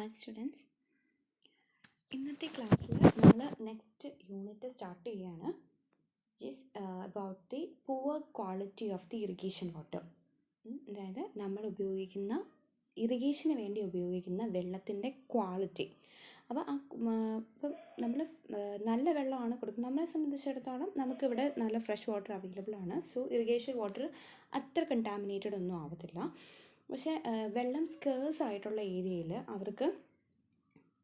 Hi students, ഇന്നത്തെ ക്ലാസ്സിൽ നമ്മൾ നെക്സ്റ്റ് യൂണിറ്റ് സ്റ്റാർട്ട് ചെയ്യുകയാണ്. Is about the poor quality of the irrigation water. അതായത് നമ്മൾ ഉപയോഗിക്കുന്ന ഇറിഗേഷന് വേണ്ടി ഉപയോഗിക്കുന്ന വെള്ളത്തിൻ്റെ ക്വാളിറ്റി. അപ്പോൾ ഇപ്പം നമ്മൾ നല്ല വെള്ളമാണ് കൊടുക്കുന്നത്. നമ്മളെ സംബന്ധിച്ചിടത്തോളം നമുക്കിവിടെ നല്ല ഫ്രഷ് വാട്ടർ അവൈലബിൾ ആണ്. സോ ഇറിഗേഷൻ വാട്ടർ അത്ര കണ്ടാമിനേറ്റഡ് ഒന്നും ആവത്തില്ല. പക്ഷേ വെള്ളം സ്കേഴ്സ് ആയിട്ടുള്ള ഏരിയയിൽ അവർക്ക്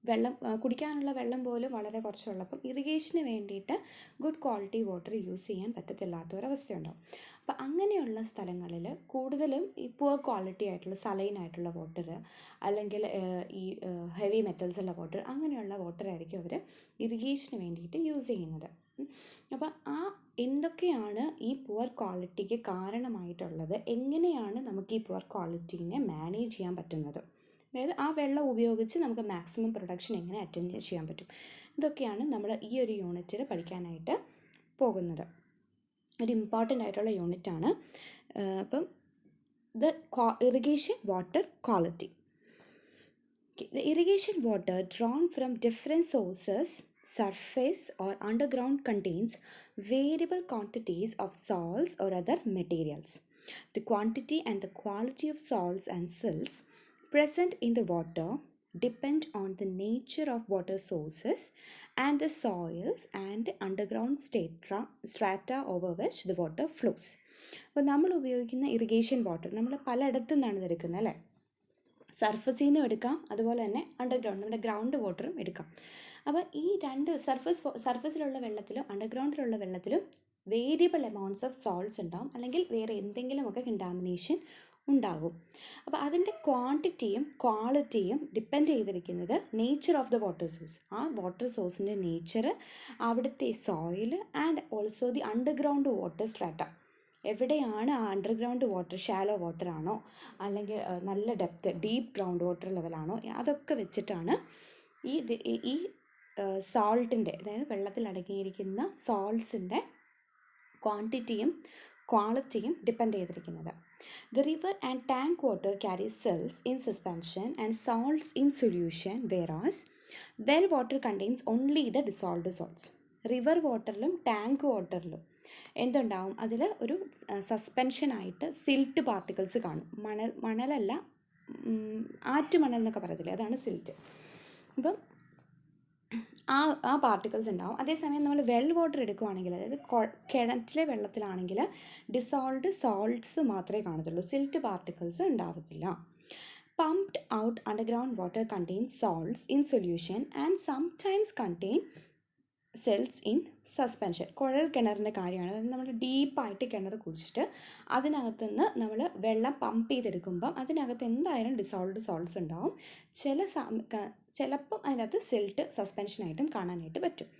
വെള്ളം കുടിക്കാനുള്ള വെള്ളം പോലും വളരെ കുറച്ചുള്ളപ്പം ഇറിഗേഷന് വേണ്ടിയിട്ട് ഗുഡ് ക്വാളിറ്റി വാട്ടർ യൂസ് ചെയ്യാൻ പറ്റത്തില്ലാത്തൊരവസ്ഥയുണ്ടാവും. അപ്പം അങ്ങനെയുള്ള സ്ഥലങ്ങളിൽ കൂടുതലും ഈ പുവർ ക്വാളിറ്റി ആയിട്ടുള്ള സലൈനായിട്ടുള്ള വാട്ടർ അല്ലെങ്കിൽ ഈ ഹെവി മെറ്റൽസ് ഉള്ള വാട്ടർ, അങ്ങനെയുള്ള വാട്ടർ ആയിരിക്കും അവർ ഇറിഗേഷന് വേണ്ടിയിട്ട് യൂസ് ചെയ്യുന്നത്. അപ്പം എന്തൊക്കെയാണ് ഈ പുവർ ക്വാളിറ്റിക്ക് കാരണമായിട്ടുള്ളത്, എങ്ങനെയാണ് നമുക്ക് ഈ പുവർ ക്വാളിറ്റീനെ മാനേജ് ചെയ്യാൻ പറ്റുന്നത്, അതായത് ആ വെള്ളം ഉപയോഗിച്ച് നമുക്ക് മാക്സിമം പ്രൊഡക്ഷൻ എങ്ങനെ അറ്റൻഡ് ചെയ്യാൻ പറ്റും, ഇതൊക്കെയാണ് നമ്മൾ ഈ ഒരു യൂണിറ്റിൽ പഠിക്കാനായിട്ട് പോകുന്നത്. ഒരു ഇമ്പോർട്ടൻ്റ് ആയിട്ടുള്ള യൂണിറ്റാണ്. അപ്പം the irrigation water quality. The irrigation water drawn from different sources, surface or underground, contains variable quantities of salts or other materials. The quantity and the quality of salts and silts present in the water depend on the nature of water sources and the soils and underground strata over which the water flows. അപ്പോൾ നമ്മൾ ഉപയോഗിക്കുന്ന irrigation water നമ്മൾ പലയിടത്തു നിന്നാണ് എടുക്കുന്നത്, അല്ലേ? സർഫസിൽ നിന്നും എടുക്കാം, അതുപോലെ തന്നെ അണ്ടർഗ്രൗണ്ട് നമ്മുടെ ഗ്രൗണ്ട് വാട്ടറും എടുക്കാം. അപ്പോൾ ഈ രണ്ട് സർഫസിലുള്ള വെള്ളത്തിലും അണ്ടർഗ്രൗണ്ടിലുള്ള വെള്ളത്തിലും വേരിയബിൾ എമൗണ്ട്സ് ഓഫ് സോൾട്ട്സ് ഉണ്ടാവും, അല്ലെങ്കിൽ വേറെ എന്തെങ്കിലുമൊക്കെ കണ്ടാമിനേഷൻ ഉണ്ടാകും. അപ്പോൾ അതിൻ്റെ ക്വാണ്ടിറ്റിയും ക്വാളിറ്റിയും ഡിപ്പെൻഡ് ചെയ്തിരിക്കുന്നത് nature of the water source, ആ വാട്ടർ സോഴ്സിൻ്റെ നേച്ചർ, അവിടുത്തെ soil and also the underground water strata. എവിടെയാണ് ആ അണ്ടർഗ്രൗണ്ട് വാട്ടർ, ഷാലോ വാട്ടർ ആണോ അല്ലെങ്കിൽ നല്ല ഡെപ്ത് ഡീപ്പ് ഗ്രൗണ്ട് വാട്ടർ ലെവലാണോ, അതൊക്കെ വെച്ചിട്ടാണ് ഈ സോൾട്ടിൻ്റെ, അതായത് വെള്ളത്തിൽ അടങ്ങിയിരിക്കുന്ന സോൾട്ട്സിൻ്റെ ക്വാണ്ടിറ്റിയും ക്വാളിറ്റിയും ഡിപ്പെൻഡ് ചെയ്തിരിക്കുന്നത്. The river and tank water carry salts in suspension and salts in solution, whereas well water contains only the dissolved salts. River വാട്ടറിലും ടാങ്ക് വാട്ടറിലും എന്തുണ്ടാവും, അതിൽ ഒരു സസ്പെൻഷനായിട്ട് സിൽട്ട് പാർട്ടിക്കിൾസ് കാണും. മണലല്ല, ആറ്റുമണൽ എന്നൊക്കെ പറയത്തില്ലേ, അതാണ് സിൽറ്റ്. അപ്പം ആ പാർട്ടിക്കിൾസ് ഉണ്ടാവും. അതേസമയം നമ്മൾ വെൽ വാട്ടർ എടുക്കുകയാണെങ്കിൽ, അതായത് കിണറ്റിലെ വെള്ളത്തിലാണെങ്കിൽ ഡിസോൾവ്ഡ് സോൾട്ട്സ് മാത്രമേ കാണത്തുള്ളൂ, സിൽറ്റ് പാർട്ടിക്കിൾസ് ഉണ്ടാവത്തില്ല. Pumped out underground water contain salts in solution and sometimes contain cells in suspension. കുഴൽ കിണറിൻ്റെ കാര്യമാണ്. അതായത് നമ്മൾ ഡീപ്പായിട്ട് കിണർ കുടിച്ചിട്ട് അതിനകത്തുനിന്ന് നമ്മൾ വെള്ളം പമ്പ് ചെയ്തെടുക്കുമ്പം അതിനകത്ത് എന്തായാലും ഡിസോൾവ്ഡ് സോൾട്ട്സ് ഉണ്ടാവും. ചിലപ്പം അതിനകത്ത് സിൽട്ട് സസ്പെൻഷനായിട്ടും കാണാനായിട്ട് പറ്റും.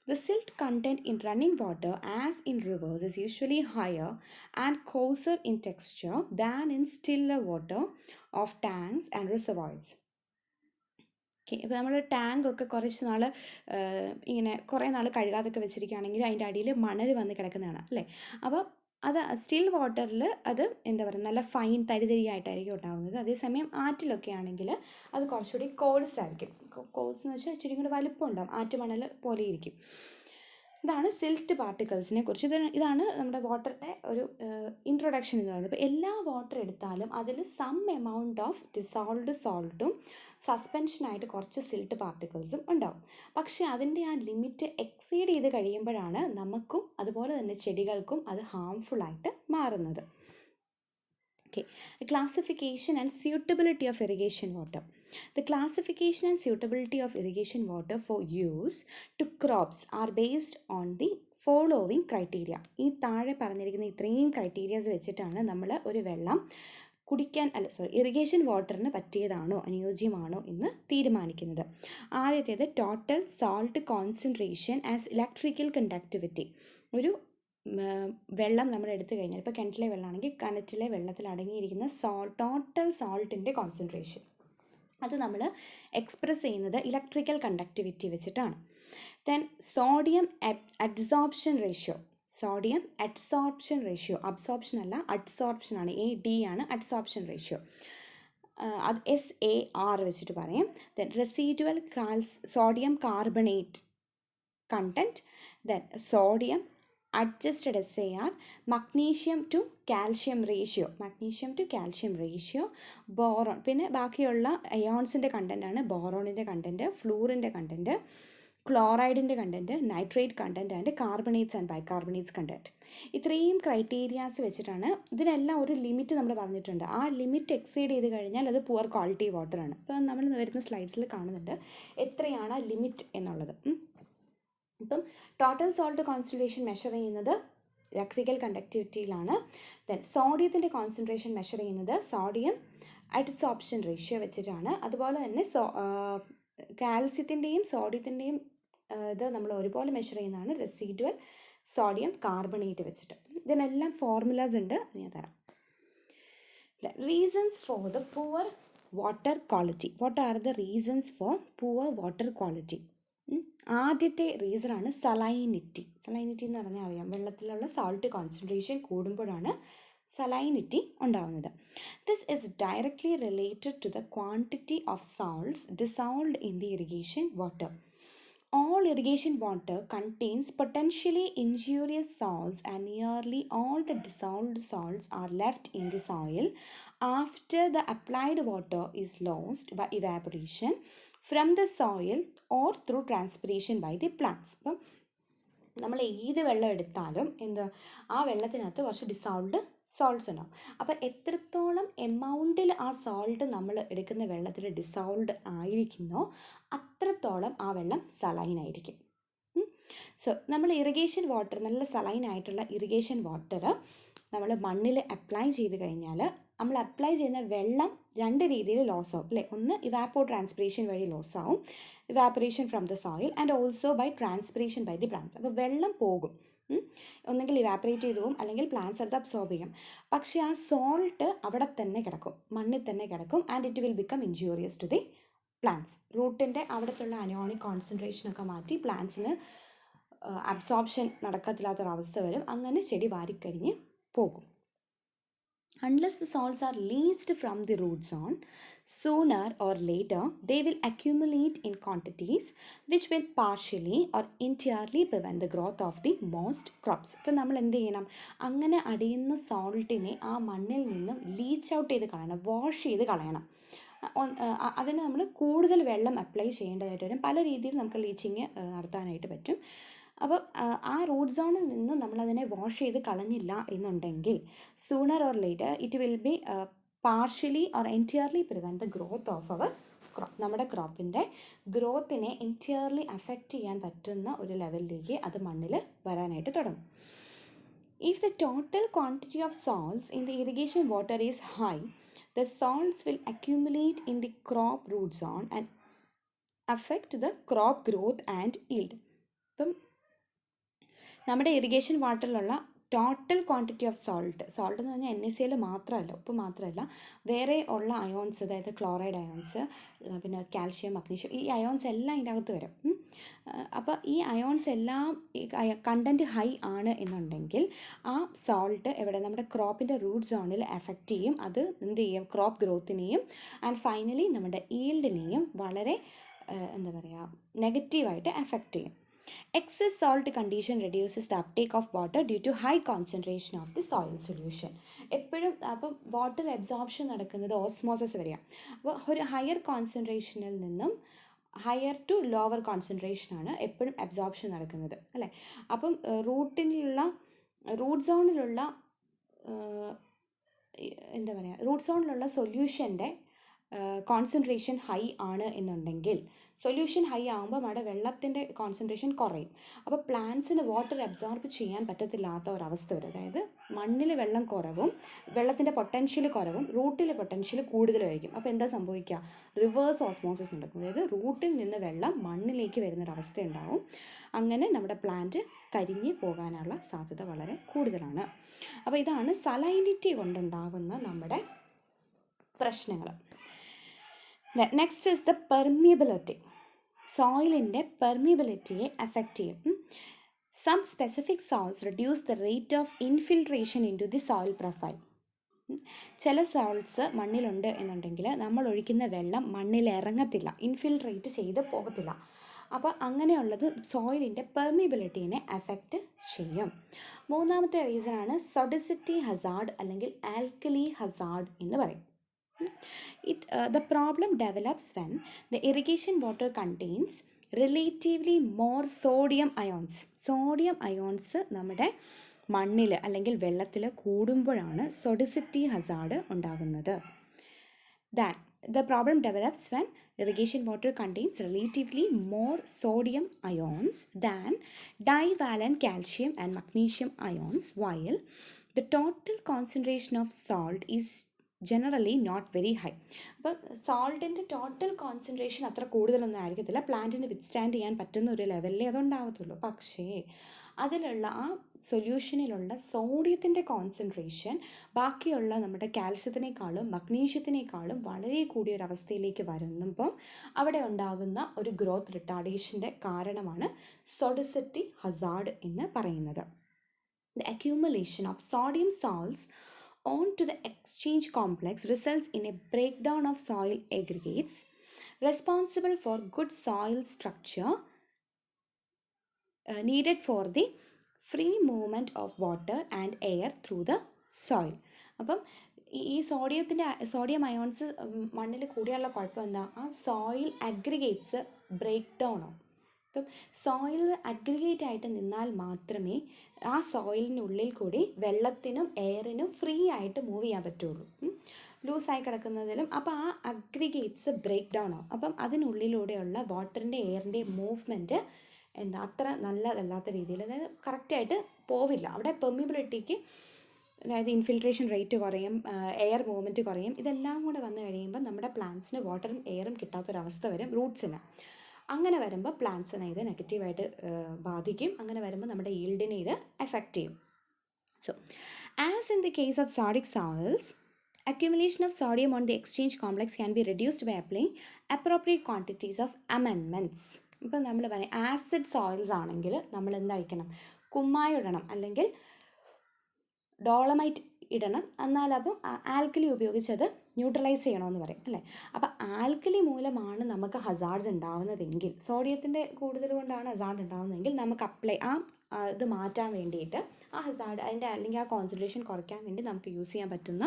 The silt content in running water, as in rivers, is usually higher and coarser in texture than in stiller water of tanks and reservoirs. ഇപ്പോൾ നമ്മൾ ടാങ്കൊക്കെ കുറച്ച് നാൾ ഇങ്ങനെ കുറേ നാൾ കഴുകാതൊക്കെ വെച്ചിരിക്കുകയാണെങ്കിൽ അതിൻ്റെ അടിയിൽ മണൽ വന്ന് കിടക്കുന്നതാണ്, അല്ലേ? അപ്പോൾ അത് സ്റ്റിൽ വാട്ടറിൽ അത് എന്താ പറയുക, നല്ല ഫൈൻ തരിതരിയായിട്ടായിരിക്കും ഉണ്ടാകുന്നത്. അതേസമയം ആറ്റിലൊക്കെ ആണെങ്കിൽ അത് കുറച്ചുകൂടി കോഴ്സ് ആയിരിക്കും. കോഴ്സ് എന്ന് വെച്ചാൽ ഇച്ചിരി കൂടി വലിപ്പം ഉണ്ടാകും, ആറ്റുമണൽ പോലെ ഇരിക്കും. ഇതാണ് സിൽറ്റ് പാർട്ടിക്കിൾസിനെ കുറിച്ച്. ഇതാണ് നമ്മുടെ വാട്ടറിൻ്റെ ഒരു ഇൻട്രൊഡക്ഷൻ എന്ന് പറയുന്നത്. ഇപ്പോൾ എല്ലാ വാട്ടർ എടുത്താലും അതിൽ സം എമൗണ്ട് ഓഫ് ഡിസോൾവ്ഡ് സോൾട്ടും സസ്പെൻഷനായിട്ട് കുറച്ച് സിൽറ്റ് പാർട്ടിക്കിൾസും ഉണ്ടാവും. പക്ഷേ അതിൻ്റെ ആ ലിമിറ്റ് എക്സീഡ് ചെയ്ത് കഴിയുമ്പോഴാണ് നമുക്കും അതുപോലെ തന്നെ ചെടികൾക്കും അത് ഹാംഫുള്ളായിട്ട് മാറുന്നത്. Okay, the classification and suitability of irrigation water. The classification and suitability of irrigation water for use to crops are based on the following criteria. ഈ താഴെ പറഞ്ഞിരിക്കുന്ന ഇത്രയും ക്രൈറ്റീരിയാസ് വെച്ചിട്ടാണ് നമ്മൾ ഒരു വെള്ളം ഇറിഗേഷൻ വാട്ടറിന് പറ്റിയതാണോ അനുയോജ്യമാണോ എന്ന് തീരുമാനിക്കുന്നത്. ആദ്യത്തേത് total salt concentration as electrical conductivity. ഒരു വെള്ളം നമ്മൾ എടുത്തു കഴിഞ്ഞാൽ, ഇപ്പോൾ കിണറ്റിലെ വെള്ളമാണെങ്കിൽ കിണറ്റിലെ വെള്ളത്തിൽ അടങ്ങിയിരിക്കുന്ന ടോട്ടൽ സോൾട്ടിൻ്റെ കോൺസെൻട്രേഷൻ അത് നമ്മൾ എക്സ്പ്രസ് ചെയ്യുന്നത് ഇലക്ട്രിക്കൽ കണ്ടക്ടിവിറ്റി വെച്ചിട്ടാണ്. Then sodium adsorption ratio. Sodium adsorption ratio, absorption അല്ല അഡ്സോർപ്ഷൻ ആണ്, AD ആണ് അഡ്സോർപ്ഷൻ റേഷ്യോ. അത് SAR വെച്ചിട്ട് പറയും. Then residual sodium carbonate content, then sodium adjusted SAR, magnesium to calcium ratio, boron, പിന്നെ ബാക്കിയുള്ള അയോൺസിൻ്റെ കണ്ടൻറ്റാണ് ബോറോണിൻ്റെ കണ്ടൻറ്റ്, ഫ്ലൂറിൻ്റെ കണ്ടൻറ്റ്, ക്ലോറൈഡിൻ്റെ content, nitrate content and carbonates and bicarbonates content. ഇത്രയും ക്രൈറ്റീരിയാസ് വെച്ചിട്ടാണ്. ഇതിനെല്ലാം ഒരു ലിമിറ്റ് നമ്മൾ പറഞ്ഞിട്ടുണ്ട്. ആ ലിമിറ്റ് എക്സീഡ് ചെയ്ത് കഴിഞ്ഞാൽ അത് പുവർ ക്വാളിറ്റി വാട്ടറാണ്. ഇപ്പോൾ നമ്മൾ വരുന്ന സ്ലൈഡ്സിൽ കാണുന്നുണ്ട് എത്രയാണ് ആ ലിമിറ്റ് എന്നുള്ളത്. ഇപ്പം ടോട്ടൽ സോൾട്ട് കോൺസെൻട്രേഷൻ മെഷർ ചെയ്യുന്നത് ഇലക്ട്രിക്കൽ കണ്ടക്ടിവിറ്റിയിലാണ്. ദെൻ സോഡിയത്തിൻ്റെ കോൺസെൻട്രേഷൻ മെഷർ ചെയ്യുന്നത് സോഡിയം അഡ്സോർപ്ഷൻ റേഷ്യോ വെച്ചിട്ടാണ്. അതുപോലെ തന്നെ കാൽസ്യത്തിൻ്റെയും സോഡിയത്തിൻ്റെയും ഇത് നമ്മൾ ഒരുപോലെ മെഷർ ചെയ്യുന്നതാണ് റെസിഡുവൽ സോഡിയം കാർബണേറ്റ് വെച്ചിട്ട്. ഇതിനെല്ലാം ഫോർമുലാസ് ഉണ്ട്, ഞാൻ തരാം. The reasons for the poor water quality. What are the reasons for poor water quality? ആദ്യത്തെ റീസണാണ് സലൈനിറ്റി. സലൈനിറ്റി എന്ന് പറഞ്ഞാൽ അറിയാം, വെള്ളത്തിലുള്ള സോൾട്ട് കോൺസെൻട്രേഷൻ കൂടുമ്പോഴാണ് സലൈനിറ്റി ഉണ്ടാവുന്നത്. This is directly related to the quantity of salts dissolved in the irrigation water. All irrigation water contains potentially injurious salts, and nearly all the dissolved salts are left in the soil after the applied water is lost by evaporation from the soil or through transpiration by the plants. അപ്പം നമ്മൾ ഏത് വെള്ളം എടുത്താലും ആ വെള്ളത്തിനകത്ത് കുറച്ച് dissolved salts ഉണ്ടാവും. അപ്പോൾ എത്രത്തോളം എമൗണ്ടിൽ ആ സോൾട്ട് നമ്മൾ എടുക്കുന്ന വെള്ളത്തിൽ ഡിസോൾവ്ഡ് ആയിരിക്കുന്നോ അത്രത്തോളം ആ വെള്ളം സലൈനായിരിക്കും. സോ നമ്മൾ ഇറിഗേഷൻ വാട്ടർ, നല്ല സലൈനായിട്ടുള്ള ഇറിഗേഷൻ വാട്ടർ നമ്മൾ മണ്ണിൽ അപ്ലൈ ചെയ്ത് കഴിഞ്ഞാൽ നമ്മൾ അപ്ലൈ ചെയ്യുന്ന വെള്ളം രണ്ട് രീതിയിൽ ലോസ് ആവും അല്ലേ. ഒന്ന് ഇവാപ്പോ ട്രാൻസ്പിറേഷൻ വഴി ലോസ് ആവും, evaporation from the soil, and also by transpiration by the plants. അപ്പോൾ വെള്ളം പോകും, ഒന്നെങ്കിൽ ഇവാപ്പറേറ്റ് ചെയ്ത് പോകും, അല്ലെങ്കിൽ പ്ലാന്റ്സ് അത് അബ്സോർബ് ചെയ്യും. പക്ഷേ ആ സോൾട്ട് അവിടെ തന്നെ കിടക്കും, മണ്ണിൽ തന്നെ കിടക്കും, and it will become injurious to the plants. റൂട്ടിൻ്റെ അവിടത്തുള്ള അയോണിക് കോൺസെൻട്രേഷനൊക്കെ മാറ്റി പ്ലാന്റ്സിന് അബ്സോർപ്ഷൻ നടക്കത്തില്ലാത്തൊരവസ്ഥ വരും. അങ്ങനെ ചെടി വാരിക്കരിഞ്ഞ് പോകും. Unless the salts are released from the root zone, sooner or later they will accumulate in quantities which will partially or entirely prevent the growth of the most crops. ഇപ്പോൾ നമ്മൾ എന്ത് ചെയ്യണം? അങ്ങനെ അടിയുന്ന സോൾട്ടിനെ ആ മണ്ണിൽ നിന്നും ലീച്ച് ഔട്ട് ചെയ്ത് കളയണം, വാഷ് ചെയ്ത് കളയണം. അതിന് നമ്മൾ കൂടുതൽ വെള്ളം അപ്ലൈ ചെയ്യേണ്ടതായിട്ട് വരും. പല രീതിയിൽ നമുക്ക് ലീച്ചിങ് നടത്താനായിട്ട് പറ്റും. അപ്പോൾ ആ റൂട്ട് സോണിൽ നിന്ന് നമ്മളതിനെ വാഷ് ചെയ്ത് കളഞ്ഞില്ല എന്നുണ്ടെങ്കിൽ sooner or later it will be partially or entirely prevent the growth of our crop. നമ്മുടെ ക്രോപ്പിൻ്റെ ഗ്രോത്തിനെ എൻറ്റിയർലി അഫക്റ്റ് ചെയ്യാൻ പറ്റുന്ന ഒരു ലെവലിലേക്ക് അത് മണ്ണിൽ വരാനായിട്ട് തുടങ്ങും. If the total quantity of salts in the irrigation water is high, the salts will accumulate in the crop root zone and affect the crop growth and yield. ഇപ്പം നമ്മുടെ ഇറിഗേഷൻ വാട്ടറിലുള്ള ടോട്ടൽ ക്വാണ്ടിറ്റി ഓഫ് സോൾട്ട് എന്ന് പറഞ്ഞാൽ NaCl മാത്രമല്ല, ഉപ്പ് മാത്രമല്ല, വേറെ ഉള്ള അയോൺസ്, അതായത് ക്ലോറൈഡ് അയോൺസ്, പിന്നെ കാൽഷ്യം, മഗ്നീഷ്യം, ഈ അയോൺസ് എല്ലാം ഇതിൻ്റെ അകത്ത് വരും. അപ്പോൾ ഈ അയോൺസ് എല്ലാം കണ്ടൻറ്റ് ഹൈ ആണ് എന്നുണ്ടെങ്കിൽ ആ സോൾട്ട് എവിടെ നമ്മുടെ ക്രോപ്പിൻ്റെ റൂട്ട് സോണിൽ എഫക്റ്റ് ചെയ്യും. അത് എന്ത് ചെയ്യും? ക്രോപ്പ് ഗ്രോത്തിനെയും ആൻഡ് ഫൈനലി നമ്മുടെ ഈൽഡിനെയും വളരെ എന്താ പറയുക, നെഗറ്റീവായിട്ട് എഫക്റ്റ് ചെയ്യും. Excess salt condition reduces the uptake of water due to high concentration of the soil solution. എപ്പോഴും അപ്പം വാട്ടർ അബ്സോർപ്ഷൻ നടക്കുന്നത് ഓസ്മോസിസ് വരെയാണ്. അപ്പോൾ ഒരു ഹയർ കോൺസെൻട്രേഷനിൽ നിന്നും ഹയർ ടു ലോവർ കോൺസെൻട്രേഷനാണ് എപ്പോഴും അബ്സോർപ്ഷൻ നടക്കുന്നത് അല്ലേ. അപ്പം റൂട്ട് സോണിലുള്ള എന്താ പറയുക, റൂട്ട് സോണിലുള്ള സൊല്യൂഷൻ്റെ കോൺസെൻട്രേഷൻ ഹൈ ആണ് എന്നുണ്ടെങ്കിൽ, സൊല്യൂഷൻ ഹൈ ആകുമ്പോൾ അവിടെ വെള്ളത്തിൻ്റെ കോൺസെൻട്രേഷൻ കുറയും. അപ്പോൾ പ്ലാന്റ്സിന് വാട്ടർ അബ്സോർബ് ചെയ്യാൻ പറ്റത്തില്ലാത്ത ഒരവസ്ഥ വരും. അതായത് മണ്ണിൽ വെള്ളം കുറവും, വെള്ളത്തിൻ്റെ പൊട്ടൻഷ്യൽ കുറവും, റൂട്ടിൽ പൊട്ടൻഷ്യൽ കൂടുതലായിരിക്കും. അപ്പോൾ എന്താ സംഭവിക്കുക? റിവേഴ്സ് ഓസ്മോസിസ് നടക്കും. അതായത് റൂട്ടിൽ നിന്ന് വെള്ളം മണ്ണിലേക്ക് വരുന്നൊരവസ്ഥ ഉണ്ടാവും. അങ്ങനെ നമ്മുടെ പ്ലാന്റ് കരിഞ്ഞ് പോകാനുള്ള സാധ്യത വളരെ കൂടുതലാണ്. അപ്പോൾ ഇതാണ് സലൈനിറ്റി കൊണ്ടുണ്ടാകുന്ന നമ്മുടെ പ്രശ്നങ്ങൾ. Next is the permeability. സോയിലിൻ്റെ പെർമിയബിലിറ്റിയെ അഫക്റ്റ് ചെയ്യും. Some specific soils reduce the rate of infiltration into the soil profile. ചില സോൾട്ട്സ് മണ്ണിലുണ്ട് എന്നുണ്ടെങ്കിൽ നമ്മൾ ഒഴിക്കുന്ന വെള്ളം മണ്ണിൽ ഇറങ്ങത്തില്ല, ഇൻഫിൽട്രേറ്റ് ചെയ്ത് പോകത്തില്ല. അപ്പോൾ അങ്ങനെയുള്ളത് സോയിലിൻ്റെ പെർമിബിലിറ്റീനെ അഫക്റ്റ് ചെയ്യും. മൂന്നാമത്തെ റീസണാണ് സൊഡിസിറ്റി ഹസാർഡ് അല്ലെങ്കിൽ ആൽക്കലി ഹസാർഡ് എന്ന് പറയും. The problem develops when the irrigation water contains relatively more sodium ions. Sodium ions നമ്മുടെ മണ്ണിൽ അല്ലെങ്കിൽ വെള്ളത്തിൽ കൂടുമ്പോഴാണ് സൊഡിസിറ്റി ഹസാർഡ് ഉണ്ടാകുന്നത്. The problem develops when irrigation water contains relatively more sodium ions than divalent calcium and magnesium ions, while the total concentration of salt is generally not very high. അപ്പോൾ സോൾട്ടിൻ്റെ total concentration അത്ര കൂടുതലൊന്നും ആയിരിക്കത്തില്ല, പ്ലാന്റിന് withstand ചെയ്യാൻ പറ്റുന്ന ഒരു ലെവലിലേ അതുണ്ടാകത്തുള്ളൂ. പക്ഷേ അതിലുള്ള ആ സൊല്യൂഷനിലുള്ള സോഡിയത്തിൻ്റെ കോൺസെൻട്രേഷൻ ബാക്കിയുള്ള നമ്മുടെ കാൽസ്യത്തിനേക്കാളും മഗ്നീഷ്യത്തിനേക്കാളും വളരെ കൂടിയൊരവസ്ഥയിലേക്ക് വരുമ്പോൾ അവിടെ ഉണ്ടാകുന്ന ഒരു ഗ്രോത്ത് റിട്ടാർഡേഷൻ്റെ കാരണമാണ് സൊഡിസിറ്റി ഹസാർഡ് എന്ന് പറയുന്നത്. The accumulation of sodium salts onto the exchange complex results in a breakdown of soil aggregates responsible for good soil structure needed for the free movement of water and air through the soil. അപ്പം ഈ sodium ions മണ്ണിൽ കൂടിയുള്ള കുഴപ്പം എന്താ, ആ soil aggregates break down ആവും. ഇപ്പം soil aggregate ആയിട്ട് നിന്നാൽ മാത്രമേ ആ സോയിലിനുള്ളിൽ കൂടി വെള്ളത്തിനും എയറിനും ഫ്രീ ആയിട്ട് മൂവ് ചെയ്യാൻ പറ്റുള്ളൂ. ലൂസായി കിടക്കുന്നതിലും അപ്പോൾ ആ അഗ്രിഗേറ്റ്സ് ബ്രേക്ക് ഡൗൺ ആവും. അപ്പം അതിനുള്ളിലൂടെയുള്ള വാട്ടറിൻ്റെ എയറിൻ്റെ മൂവ്മെൻറ്റ് അത്ര നല്ലതല്ലാത്ത രീതിയിൽ, അതായത് കറക്റ്റായിട്ട് പോവില്ല. അവിടെ പെർമിബിലിറ്റിക്ക്, അതായത് ഇൻഫിൽട്രേഷൻ റേറ്റ് കുറയും, എയർ മൂവ്മെൻറ്റ് കുറയും. ഇതെല്ലാം കൂടെ വന്നു കഴിയുമ്പോൾ നമ്മുടെ പ്ലാന്റ്സിന് വാട്ടറും എയറും കിട്ടാത്തൊരവസ്ഥ വരും റൂട്ട്സിന്. അങ്ങനെ വരുമ്പോൾ പ്ലാന്റ്സിനെ ഇത് നെഗറ്റീവായിട്ട് ബാധിക്കും. അങ്ങനെ വരുമ്പോൾ നമ്മുടെ ഈൽഡിനെ ഇത് എഫക്റ്റ് ചെയ്യും. So as in the case of sodic soils, accumulation of sodium on the exchange complex can be reduced by applying appropriate quantities of amendments. ഇപ്പം നമ്മൾ പറയാം ആസിഡ് സോയിൽസ് ആണെങ്കിൽ നമ്മൾ എന്തായിരിക്കണം, കുമ്മായി ഇടണം അല്ലെങ്കിൽ ഡോളമൈറ്റ് ഇടണം, എന്നാലപ്പം ആൽക്കലി ഉപയോഗിച്ചത് ന്യൂട്രലൈസ് ചെയ്യണമെന്ന് പറയും അല്ലേ. അപ്പോൾ ആൽക്കലി മൂലമാണ് നമുക്ക് ഹസാർഡ്സ് ഉണ്ടാവുന്നതെങ്കിൽ, സോഡിയത്തിൻ്റെ കൂടുതൽ കൊണ്ടാണ് ഹസാർഡ് ഉണ്ടാകുന്നതെങ്കിൽ നമുക്ക് ഇത് മാറ്റാൻ വേണ്ടിയിട്ട് ആ ഹസാർഡ് അല്ലെങ്കിൽ ആ കോൺസെൻട്രേഷൻ കുറയ്ക്കാൻ വേണ്ടി നമുക്ക് യൂസ് ചെയ്യാൻ പറ്റുന്ന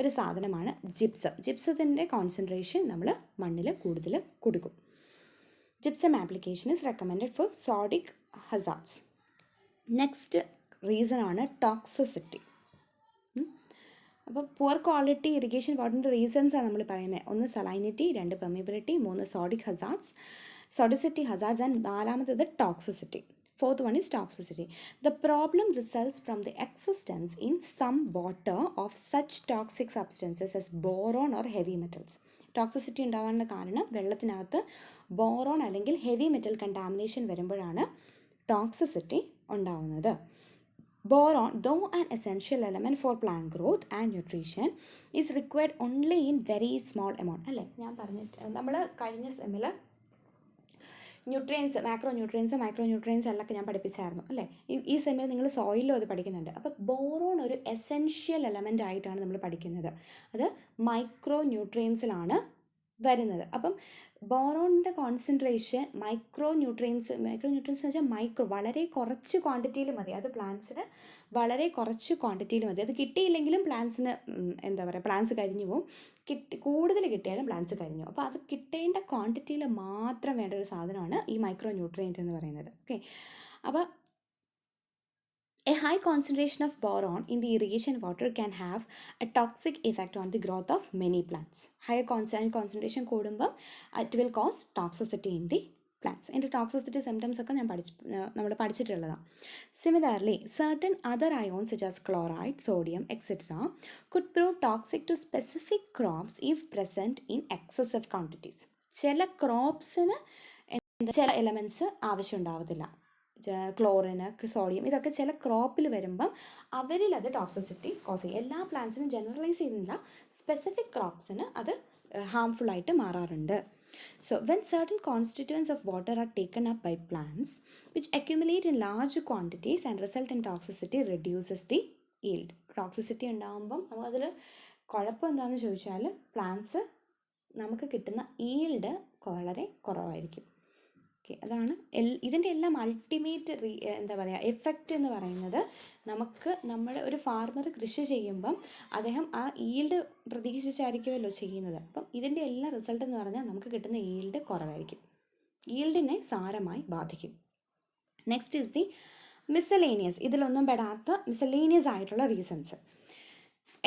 ഒരു സാധനമാണ് ജിപ്സം. ജിപ്സത്തിൻ്റെ കോൺസെൻട്രേഷൻ നമ്മൾ മണ്ണിൽ കൂടുതൽ കൊടുക്കും. Gypsum application is recommended for sodic hazards. Next reason ആണ് ടോക്സിസിറ്റി. അപ്പോൾ പുവർ ക്വാളിറ്റി ഇറിഗേഷൻ വാട്ടറിൻ്റെ റീസൺസാണ് നമ്മൾ പറയുന്നത്. ഒന്ന് salinity, 2 permeability, 3 sodic hazards, sodicity hazards, and 4ാമത്തേത് toxicity. 4th one is toxicity. The problem results from the existence in some water of such toxic substances as boron or heavy metals. Toxicity ഉണ്ടാവാനുള്ള കാരണം വെള്ളത്തിനകത്ത് boron അല്ലെങ്കിൽ heavy metal contamination വരുമ്പോഴാണ് toxicity ഉണ്ടാവുന്നത്. Boron, though an essential element for plant growth and nutrition, is required only in very small amount. അല്ലേ, ഞാൻ പറഞ്ഞിട്ട് നമ്മൾ കഴിഞ്ഞ സെമ്മിൽ nutrients, macro nutrients, micro nutrients എല്ലാം ഞാൻ പഠിപ്പിച്ചായിരുന്നു അല്ലേ. ഈ സെമ്മിൽ നിങ്ങൾ സോയിലും അത് പഠിക്കുന്നുണ്ട്. അപ്പോൾ ബോറോൺ ഒരു എസെൻഷ്യൽ എലമെൻ്റ് ആയിട്ടാണ് നമ്മൾ പഠിക്കുന്നത്. അത് മൈക്രോ ന്യൂട്രിയൻസിലാണ് വരുന്നത്. അപ്പം ബോറോണിൻ്റെ കോൺസെൻട്രേഷൻ മൈക്രോ ന്യൂട്രിയൻസ് എന്ന് വെച്ചാൽ വളരെ കുറച്ച് ക്വാണ്ടിറ്റിയിൽ മതി. അത് പ്ലാന്റ്സിന് വളരെ കുറച്ച് ക്വാണ്ടിറ്റിയിൽ മതി. അത് കിട്ടിയില്ലെങ്കിലും പ്ലാന്റ്സിന് പ്ലാന്റ്സ് കരിഞ്ഞു പോകും. കൂടുതൽ കിട്ടിയാലും പ്ലാന്റ്സ് കരിഞ്ഞു. അപ്പോൾ അത് കിട്ടേണ്ട ക്വാണ്ടിറ്റിയിൽ മാത്രം വേണ്ട ഒരു സാധനമാണ് ഈ മൈക്രോ ന്യൂട്രിയൻറ്റ് എന്ന് പറയുന്നത്. ഓക്കെ, അപ്പോൾ a high concentration of boron in the irrigation water can have a toxic effect on the growth of many plants. Higher concentration കൂടുമ്പോൾ it will cause toxicity in the plants. ഇതിൻ്റെ toxicity symptoms ഒക്കെ നമ്മൾ പഠിച്ചിട്ടുള്ളതാണ്. Similarly, certain other ions such as chloride, sodium, etc. could prove toxic to specific crops if present in excessive quantities. ചില ക്രോപ്സിന് ചില elements ആവശ്യം ഉണ്ടാവത്തില്ല. ക്ലോറിന്, sodium, ഇതൊക്കെ ചില ക്രോപ്പിൽ വരുമ്പം അവരിൽ അത് ടോക്സിസിറ്റി കോസ് ചെയ്യും. എല്ലാ പ്ലാന്റ്സിനും ജനറലൈസ് ചെയ്യുന്നില്ല, സ്പെസിഫിക് ക്രോപ്സിന് അത് ഹാംഫുള്ളായിട്ട് മാറാറുണ്ട്. So when certain constituents of water are taken up by plants which accumulate in large quantities and result in toxicity, reduces the yield. Toxicity ഉണ്ടാകുമ്പം നമുക്കതിൽ കുഴപ്പം എന്താണെന്ന് ചോദിച്ചാൽ പ്ലാന്റ്സ് നമുക്ക് കിട്ടുന്ന ഈൽഡ് വളരെ കുറവായിരിക്കും. ഓക്കെ, അതാണ് ഇതിൻ്റെ എല്ലാം അൾട്ടിമേറ്റ് എന്താ പറയുക എഫക്റ്റ് എന്ന് പറയുന്നത്, നമ്മൾ ഒരു ഫാർമർ കൃഷി ചെയ്യുമ്പം അദ്ദേഹം ആ ഈൽഡ് പ്രതീക്ഷിച്ചായിരിക്കുമല്ലോ ചെയ്യുന്നത്. അപ്പം ഇതിൻ്റെ എല്ലാ റിസൾട്ട് എന്ന് പറഞ്ഞാൽ നമുക്ക് കിട്ടുന്ന ഈൽഡ് കുറവായിരിക്കും, ഈൽഡിനെ സാരമായി ബാധിക്കും. Next is the miscellaneous. ഇതിലൊന്നും പെടാത്ത മിസലേനിയസ് ആയിട്ടുള്ള reasons.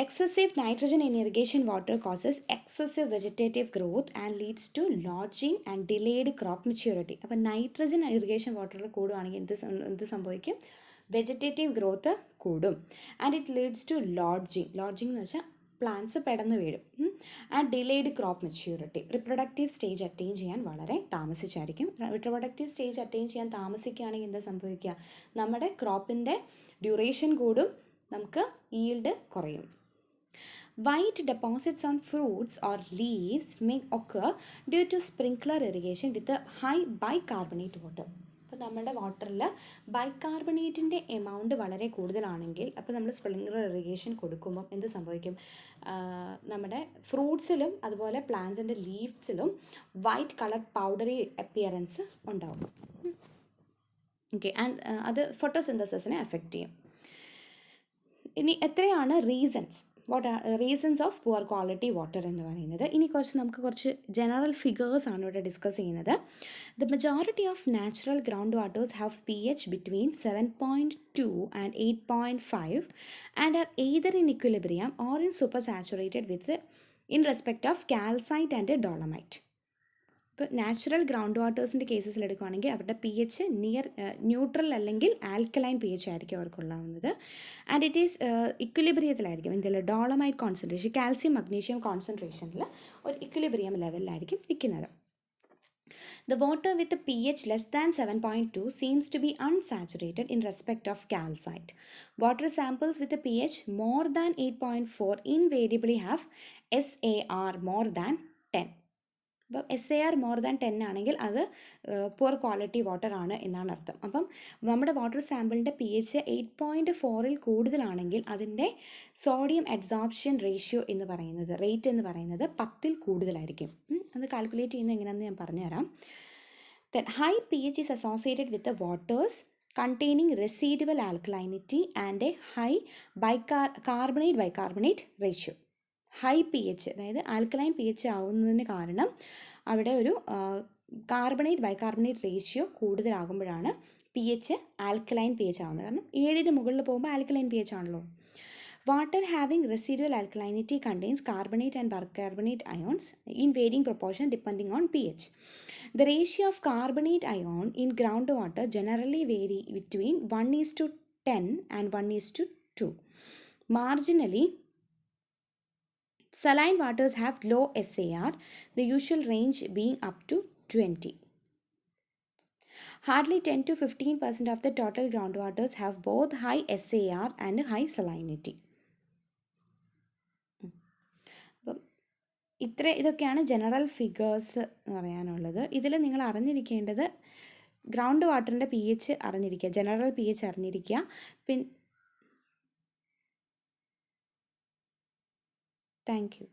Excessive nitrogen in irrigation water causes excessive vegetative growth and leads to lodging and delayed crop maturity. അപ്പോൾ നൈട്രജൻ ഇറിഗേഷൻ വാട്ടറിൽ കൂടുകയാണെങ്കിൽ എന്ത് സംഭവിക്കും? വെജിറ്റേറ്റീവ് ഗ്രോത്ത് കൂടും. And it leads to lodging എന്ന് വെച്ചാൽ പ്ലാന്റ്സ് പെടന്ന് വീഴും. And delayed crop maturity, reproductive stage attain ചെയ്യാൻ വളരെ താമസിച്ചായിരിക്കും. റിപ്രൊഡക്റ്റീവ് സ്റ്റേജ് അറ്റൈൻ ചെയ്യാൻ താമസിക്കുകയാണെങ്കിൽ എന്താ സംഭവിക്കുക? നമ്മുടെ ക്രോപ്പിൻ്റെ ഡ്യൂറേഷൻ കൂടും, നമുക്ക് ഈൽഡ് കുറയും. White deposits on fruits or leaves may occur due to sprinkler irrigation with a high bicarbonate water. അപ്പോൾ നമ്മുടെ വാട്ടറിൽ ബൈകാർബണേറ്റിൻ്റെ എമൗണ്ട് വളരെ കൂടുതലാണെങ്കിൽ, അപ്പോൾ നമ്മൾ സ്പ്രിംഗ്ലർ ഇറിഗേഷൻ കൊടുക്കുമ്പം എന്ത് സംഭവിക്കും? നമ്മുടെ ഫ്രൂട്ട്സിലും അതുപോലെ പ്ലാന്റ്സിൻ്റെ ലീവ്സിലും വൈറ്റ് കളർ പൗഡറി അപ്പിയറൻസ് ഉണ്ടാവും. ഓക്കെ, ആൻഡ് അത് ഫോട്ടോസിന്തസിസിനെ എഫക്റ്റ് ചെയ്യും. ഇനി എത്രയാണ് reasons? What are reasons of poor quality water എന്ന് പറയുന്നത്? ഇനി നമുക്ക് കുറച്ച് ജനറൽ ഫിഗേഴ്സ് ആണ് ഇവിടെ ഡിസ്കസ് ചെയ്യുന്നത്. The majority of natural ground waters have pH between 7.2 and 8.5 and are either in equilibrium or in supersaturated with in respect of calcite and dolomite. ഇപ്പോൾ natural ground വാട്ടേഴ്സിൻ്റെ കേസസിൽ എടുക്കുകയാണെങ്കിൽ അവരുടെ pH neutral അല്ലെങ്കിൽ alkaline pH ആയിരിക്കും അവർക്കുള്ളാവുന്നത്. And it is ഇക്വിലിബ്രിയത്തിലായിരിക്കും. ഇതിൽ ഡോളമൈറ്റ് കോൺസെൻട്രേഷൻ, കാൽസ്യം മഗ്നീഷ്യം കോൺസെൻട്രേഷനിൽ ഒരു ഇക്വിലിബ്രിയം ലെവലിലായിരിക്കും നിൽക്കുന്നത്. The water with a pH less than 7.2 seems to be unsaturated in respect of calcite. Water samples with a pH more than 8.4 invariably have SAR more than 10. അപ്പം SAR more than 10 ആണെങ്കിൽ അത് poor quality water ആണ് എന്നാണ് അർത്ഥം. അപ്പം നമ്മുടെ water സാമ്പിളിൻ്റെ pH 8.4 കൂടുതലാണെങ്കിൽ അതിൻ്റെ സോഡിയം അബ്സോർപ്ഷൻ റേറ്റ് എന്ന് പറയുന്നത് 10 കൂടുതലായിരിക്കും. അത് കാൽക്കുലേറ്റ് ചെയ്യുന്നത് എങ്ങനെയാണെന്ന് ഞാൻ പറഞ്ഞുതരാം. Then high pH is associated with the waters containing residual alkalinity and a high carbonate ratio. High pH, അതായത് ആൽക്കലൈൻ pH ആവുന്നതിന് കാരണം അവിടെ ഒരു ബൈകാർബണേറ്റ് റേഷ്യോ കൂടുതലാകുമ്പോഴാണ് pH ആൽക്കലൈൻ pH ആവുന്നത്. കാരണം 7ന് മുകളിൽ പോകുമ്പോൾ ആൽക്കലൈൻ pH ആണല്ലോ. Water having residual alkalinity contains carbonate and bicarbonate ions in varying proportion depending on pH. The ratio of carbonate ion in groundwater generally vary between 1:10 and 1:2. Marginally, saline waters have low SAR, the usual range being up to 20. Hardly 10 to 15% of the total groundwaters have both high SAR and high salinity. അപ്പം ഇതൊക്കെയാണ് general figures എന്ന് പറയാനുള്ളത്. ഇതിൽ നിങ്ങൾ അറിഞ്ഞിരിക്കേണ്ടത് ground വാട്ടറിൻ്റെ pH അറിഞ്ഞിരിക്കുക, general pH അറിഞ്ഞിരിക്കുക. Thank you.